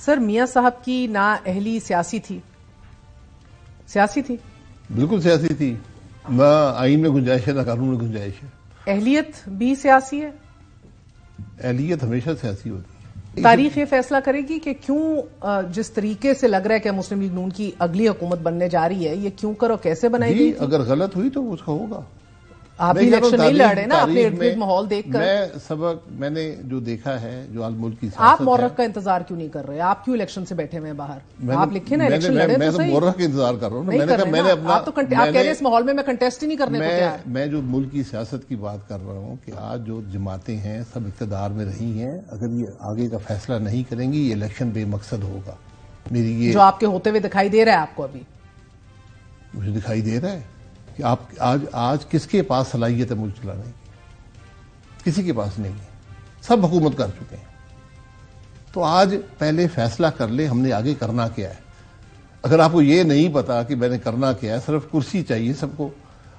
سر میاں صاحب کی نااہلی سیاسی تھی؟ سیاسی تھی؟ بالکل سیاسی تھی. نہ آئین میں گنجائش ہے نہ قانون میں گنجائش ہے. اہلیت بھی سیاسی ہے؟ اہلیت ہمیشہ سیاسی ہوتی ہے. تاریخ یہ فیصلہ کرے گی کہ کیوں جس طریقے سے لگ رہا ہے کہ مسلم لیگ نون کی اگلی حکومت بننے جا رہی ہے یہ کیوں کر اور کیسے بنائی گئی تھی؟ اگر غلط ہوئی تو اس کا ہوگا. آپ بھی الیکشن نہیں لڑ رہے نا اپنے ارد گرد ماحول دیکھ کر. میں نے جو دیکھا ہے جو آل ملک کی آپ مورخ کا انتظار کیوں نہیں کر رہے؟ آپ کیوں الیکشن سے بیٹھے ہوئے ہیں باہر؟ آپ لکھیں نا الیکشن لڑے تو صحیح. میں تو مورخ کا انتظار کر رہا ہوں. آپ کہہ رہے ہیں اس ماحول میں کنٹیسٹ ہی نہیں کرنے کو تیار. میں جو ملک کی سیاست کی بات کر رہا ہوں کہ آج جو جماعتیں ہیں سب اقتدار میں رہی ہیں، اگر یہ آگے کا فیصلہ نہیں کریں گی یہ الیکشن بے مقصد ہوگا. میری یہ جو آپ کے ہوتے ہوئے دکھائی دے رہا ہے آپ کو ابھی مجھے دکھائی دے رہا ہے کہ آپ آج کس کے پاس صلاحیت ہے ملک چلانے کی؟ کسی کے پاس نہیں ہے. سب حکومت کر چکے ہیں. تو آج پہلے فیصلہ کر لے ہم نے آگے کرنا کیا ہے. اگر آپ کو یہ نہیں پتا کہ میں نے کرنا کیا ہے، صرف کرسی چاہیے سب کو،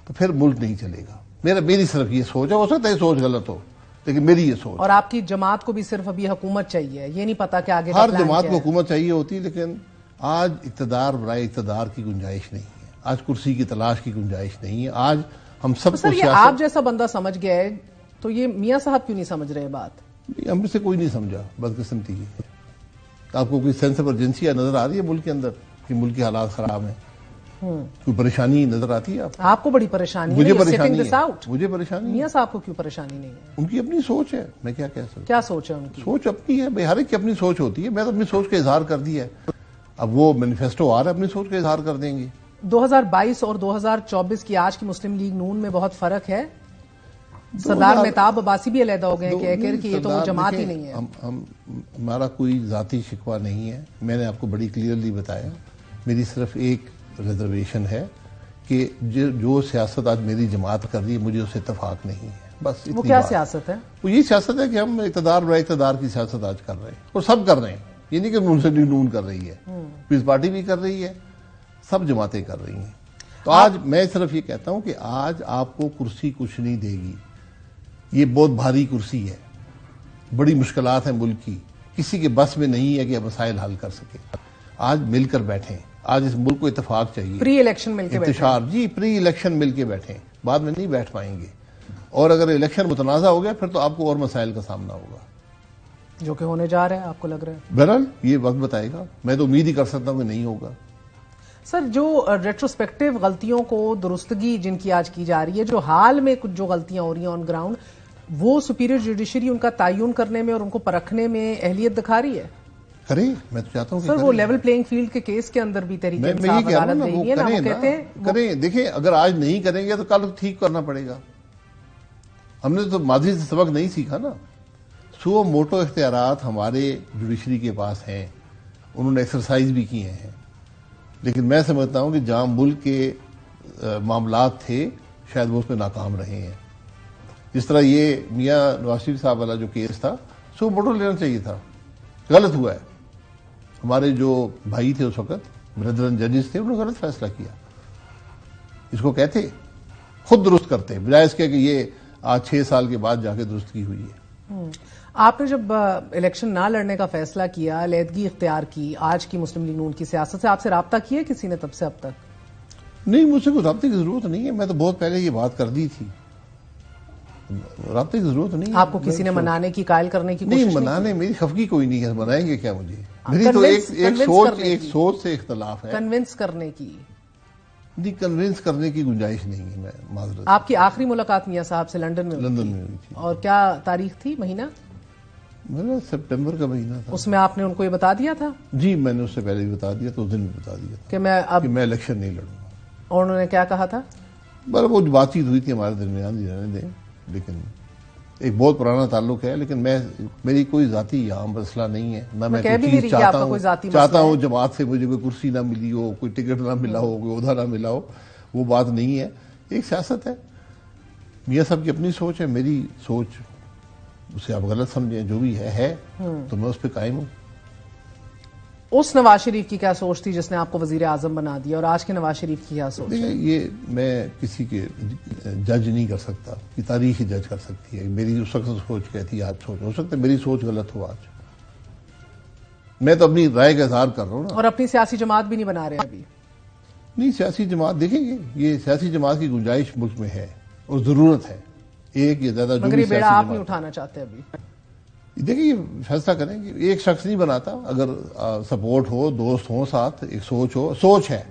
تو پھر ملک نہیں چلے گا. میری صرف یہ سوچ ہے. ہو سکتا ہے یہ سوچ غلط ہو لیکن میری یہ سوچ. اور آپ کی جماعت کو بھی صرف ابھی حکومت چاہیے، یہ نہیں پتا کہ آگے ہر جماعت کو حکومت چاہیے ہوتی، لیکن آج اقتدار برائے اقتدار کی گنجائش نہیں ہے. آج کرسی کی تلاش کی گنجائش نہیں ہے. آج ہم سب کو یہ آپ جیسا بندہ سمجھ گیا ہے تو یہ میاں صاحب کیوں نہیں سمجھ رہے بات؟ ہم سے کوئی نہیں سمجھا. بدقسمتی ہے. آپ کو کوئی سینس آف ارجنسی نظر آ رہی ہے ملک کے اندر کہ ملک کے حالات خراب ہیں؟ کوئی پریشانی نظر آتی ہے آپ کو؟ بڑی پریشانی مجھے پریشانی ہے. مجھے پریشانی. میاں صاحب کو کیوں پریشانی نہیں ہے؟ ان کی اپنی سوچ ہے. میں کیا کہہ سکتا ہوں؟ کیا سوچ ہے ان کی؟ سوچ اپنی ہے. ہر ایک کی اپنی سوچ ہوتی ہے. میں تو اپنی سوچ کا اظہار کر دیا ہے. اب وہ مینیفیسٹو آ رہا ہے، اپنی سوچ کا اظہار کر دیں گے. 2022 اور 2024 کی آج کی مسلم لیگ نون میں بہت فرق ہے. سردار مہتاب عباسی بھی علیحدہ ہو گئے کہ یہ تو وہ جماعت ہی نہیں ہے. ہمارا کوئی ذاتی شکوہ نہیں ہے. میں نے آپ کو بڑی کلیئرلی بتایا. میری صرف ایک ریزرویشن ہے کہ جو سیاست آج میری جماعت کر رہی ہے مجھے اس سے اتفاق نہیں ہے. بس وہ کیا سیاست ہے؟ وہ یہ سیاست ہے کہ ہم اقتدار برائے اقتدار کی سیاست آج کر رہے ہیں اور سب کر رہے ہیں. یہ نہیں کہ مسلم لیگ نون کر رہی ہے، پیپلز پارٹی بھی کر رہی ہے، سب جماعتیں کر رہی ہیں. تو آج میں صرف یہ کہتا ہوں کہ آج آپ کو کرسی کچھ نہیں دے گی. یہ بہت بھاری کرسی ہے. بڑی مشکلات ہیں ملک کی. کسی کے بس میں نہیں ہے کہ یہ مسائل حل کر سکے. آج مل کر بیٹھیں. آج اس ملک کو اتفاق چاہیے. پری الیکشن مل کے انتشار پری الیکشن مل کے بیٹھیں. بعد میں نہیں بیٹھ پائیں گے. اور اگر الیکشن متنازع ہو گیا پھر تو آپ کو اور مسائل کا سامنا ہوگا جو کہ ہونے جا رہا ہے. آپ کو لگ رہا ہے؟ بہرحال یہ وقت بتائے گا. میں تو امید ہی کر سکتا ہوں کہ نہیں ہوگا. سر جو ریٹروسپیکٹو غلطیوں کو درستگی جن کی آج کی جا رہی ہے، جو حال میں کچھ جو غلطیاں ہو رہی ہیں آن گراؤنڈ، وہ سپیریئر جوڈیشری ان کا تعین کرنے میں اور ان کو پرکھنے میں اہلیت دکھا رہی ہے؟ کریں. میں تو چاہتا ہوں سر وہ لیول پلینگ فیلڈ کے کیس کے اندر بھی تحریک انصاف عدالت دے گی نا. وہ کہتے ہیں کریں. دیکھیں اگر آج نہیں کریں گے تو کل ٹھیک کرنا پڑے گا. ہم نے تو ماضی سے سبق نہیں سیکھا نا. سو موٹو اختیارات ہمارے جوڈیشری کے پاس ہیں. انہوں نے ایکسرسائز بھی کیے ہیں. لیکن میں سمجھتا ہوں کہ جہاں ملک کے معاملات تھے شاید وہ اس میں ناکام رہے ہیں. جس طرح یہ میاں نواز شریف صاحب والا جو کیس تھا سو موٹو لینا چاہیے تھا. غلط ہوا ہے. ہمارے جو بھائی تھے اس وقت بردرن ججز تھے انہوں نے غلط فیصلہ کیا. اس کو کہتے خود درست کرتے بجائے اس کے کہ یہ آج 6 سال کے بعد جا کے درست کی ہوئی ہے. آپ نے جب الیکشن نہ لڑنے کا فیصلہ کیا، علیحدگی اختیار کی آج کی مسلم لیگ نون کی سیاست سے، آپ سے رابطہ کیا کسی نے تب سے اب تک؟ نہیں، مجھ سے کوئی رابطے کی ضرورت نہیں ہے. میں تو بہت پہلے یہ بات کر دی تھی. رابطے کی ضرورت نہیں ہے. آپ کو کسی نے منانے کی قائل کرنے کی کوشش نہیں؟ منانے میری خفگی کوئی نہیں ہے. منائیں گے کیا مجھے؟ میری تو ایک سوچ سے اختلاف ہے. کنونس کرنے کی کنونس کرنے کی گنجائش نہیں ہے. میں معذرت. آپ کی آخری ملاقات میاں صاحب سے لندن میں ہوئی تھی. اور کیا تاریخ تھی؟ مہینہ؟ سپٹمبر کا مہینہ تھا. اس میں آپ نے ان کو یہ بتا دیا تھا؟ جی میں نے اس سے پہلے بھی بتا دیا تھا. اس دن بھی بتا دیا تھا کہ میں الیکشن نہیں لڑوں گا. اور انہوں نے کیا کہا تھا؟ وہ بات چیت ہوئی تھی ہمارے درمیان رہنے دیں. لیکن ایک بہت پرانا تعلق ہے. لیکن میری کوئی ذاتی یہاں مسئلہ نہیں ہے. نہ میں کوئی چیز چاہتا ہوں جماعت سے مجھے کوئی کرسی نہ ملی ہو، کوئی ٹکٹ نہ ملا ہو، کوئی عہدہ نہ ملا ہو. وہ بات نہیں ہے. ایک سیاست ہے. میاں صاحب کی اپنی سوچ ہے. میری سوچ اسے آپ غلط سمجھیں جو بھی ہے تو میں اس پہ قائم ہوں. اس نواز شریف کی کیا سوچ تھی جس نے آپ کو وزیر اعظم بنا دیا، اور آج کے نواز شریف کی کیا سوچ ہے؟ یہ میں کسی کے جج نہیں کر سکتا. یہ تاریخ ہی جج کر سکتی ہے. میری اس وقت سوچ کہتی ہے آج سوچ ہو سکتا ہے میری سوچ غلط ہو آج. میں تو اپنی رائے کا اظہار کر رہا ہوں نا. اور اپنی سیاسی جماعت بھی نہیں بنا رہے ابھی. نہیں, سیاسی جماعت دیکھیں گے, یہ سیاسی جماعت کی گنجائش ملک میں ہے اور ضرورت ہے. ایک یا زیادہ مگر یہ بیڑا آپ نہیں اٹھانا چاہتے ابھی. دیکھیں یہ فیصلہ کریں گے, ایک شخص نہیں بناتا. اگر سپورٹ ہو, دوست ہوں ساتھ, ایک سوچ ہو, سوچ ہے,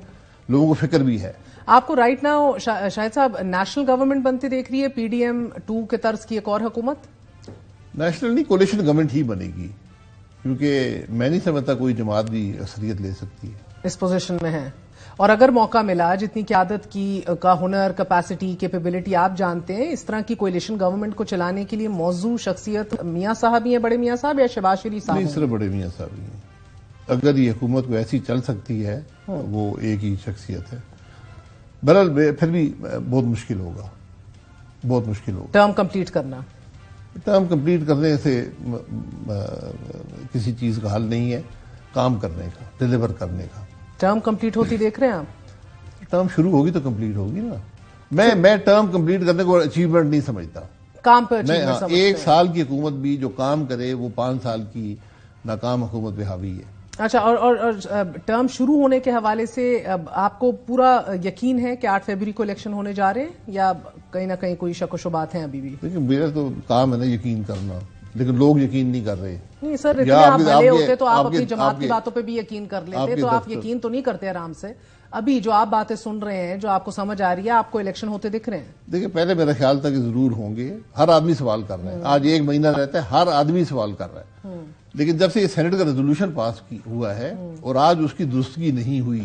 لوگوں کو فکر بھی ہے. آپ کو رائٹ ناؤ شاہد صاحب نیشنل گورنمنٹ بنتے دیکھ رہی ہے, پی ڈی ایم 2 کے طرز کی ایک اور حکومت؟ نیشنل نہیں, کولیشن گورنمنٹ ہی بنے گی, کیونکہ میں نہیں سمجھتا کوئی جماعت بھی اکثریت لے سکتی ہے. اس پوزیشن میں ہے. اور اگر موقع ملا, جتنی قیادت کا ہنر, کیپیسٹی, کیپیبلٹی آپ جانتے ہیں, اس طرح کی کولیشن گورنمنٹ کو چلانے کے لیے موضوع شخصیت میاں صاحب ہی ہیں, بڑے میاں صاحب, یا شہباز شریف صاحب؟ نہیں, صرف بڑے میاں صاحب ہی ہیں. اگر یہ حکومت کو ایسی چل سکتی ہے, وہ ایک ہی شخصیت ہے. بہرحال پھر بھی بہت مشکل ہوگا, بہت مشکل ہوگا ٹرم کمپلیٹ کرنا. ٹرم کمپلیٹ کرنے سے کسی چیز کا حل نہیں ہے, کام کرنے کا, ڈیلیور کرنے کا. ٹرم کمپلیٹ ہوتی دیکھ رہے ہیں آپ؟ ٹرم شروع ہوگی تو کمپلیٹ ہوگی نا. میں ٹرم کمپلیٹ کرنے کو اچیومنٹ نہیں سمجھتا. کام پہ اچیومنٹ سمجھتے ہیں. ایک سال کی حکومت بھی جو کام کرے وہ 5 سال کی ناکام حکومت پہ حاوی ہے. اچھا, اور ٹرم شروع ہونے کے حوالے سے آپ کو پورا یقین ہے کہ 8 فروری کو الیکشن ہونے جا رہے ہیں, یا کہیں نہ کہیں کوئی شک و شبہات ہیں ابھی بھی؟ لیکن میرا تو کام ہے نا یقین کرنا, لیکن لوگ یقین نہیں کر رہے. نہیں سر, اتنے آپ بھلے ہوتے تو آپ اپنی جماعت کی باتوں پہ بھی یقین کر لیتے, تو آپ یقین تو نہیں کرتے آرام سے. ابھی جو آپ باتیں سن رہے ہیں, جو آپ کو سمجھ آ رہی ہے, آپ کو الیکشن ہوتے دکھ رہے ہیں؟ دیکھیں, پہلے میرا خیال تھا کہ ضرور ہوں گے, ہر آدمی سوال کر رہا ہے. آج 1 مہینہ رہتا ہے, ہر آدمی سوال کر رہا ہے. لیکن جب سے یہ سینٹ کا ریزولوشن پاس ہوا ہے اور آج اس کی درستگی نہیں ہوئی,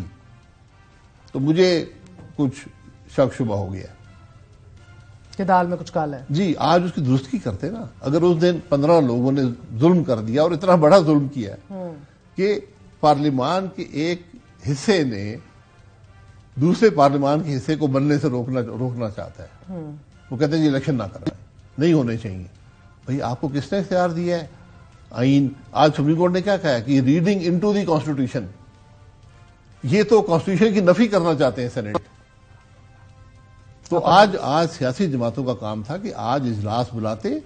تو مجھے کچھ شک شبہ ہو گیا کہ دال میں کچھ کالا ہے. جی, آج اس کی درستگی کرتے نا. اگر اس دن 15 لوگوں نے ظلم کر دیا, اور اتنا بڑا ظلم کیا کہ پارلیمان کے ایک حصے نے دوسرے پارلیمان کے حصے کو بننے سے روکنا چاہتا ہے. وہ کہتے ہیں یہ الیکشن نہ کرائیں, نہیں ہونے چاہیے. بھئی آپ کو کس نے اختیار دیا ہے؟ آئین. آج سپریم کورٹ نے کیا کہا کہ ریڈنگ انٹو دی کانسٹیٹیوشن, یہ تو کانسٹیٹیوشن کی نفی کرنا چاہتے ہیں سینٹ. تو آج سیاسی جماعتوں کا کام تھا کہ آج اجلاس بلاتے,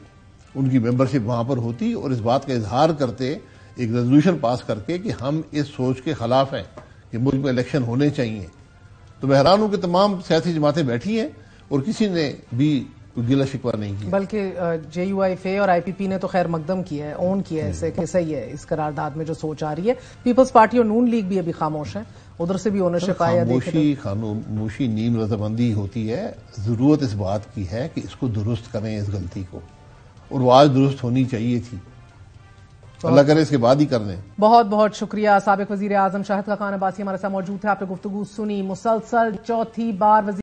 ان کی ممبرشپ وہاں پر ہوتی, اور اس بات کا اظہار کرتے ایک ریزولوشن پاس کر کے کہ ہم اس سوچ کے خلاف ہیں کہ ملک میں الیکشن ہونے چاہیے. تو میں حیران ہوں کہ تمام سیاسی جماعتیں بیٹھی ہیں اور کسی نے بھی گلہ شکوہ نہیں کیا. بلکہ جے یو آئی فے اور آئی پی پی نے تو خیر مقدم کیا ہے, اون کیا ہے اسے کہ صحیح ہے اس قرارداد میں جو سوچ آ رہی ہے. پیپلز پارٹی اور نون لیگ بھی ابھی خاموش ہیں, ادھر سے بھی اونرشپ آیا. خاموشی نیم رضامندی ہوتی ہے. ضرورت اس بات کی ہے کہ اس کو درست کریں, اس غلطی کو, اور وہ آج درست ہونی چاہیے تھی. اللہ کرے اس کے بعد ہی کر دیں. بہت بہت شکریہ. سابق وزیر اعظم شاہد خاقان عباسی ہمارے ساتھ موجود تھے. آپ نے گفتگو سنی. مسلسل 4تھی بار وزیر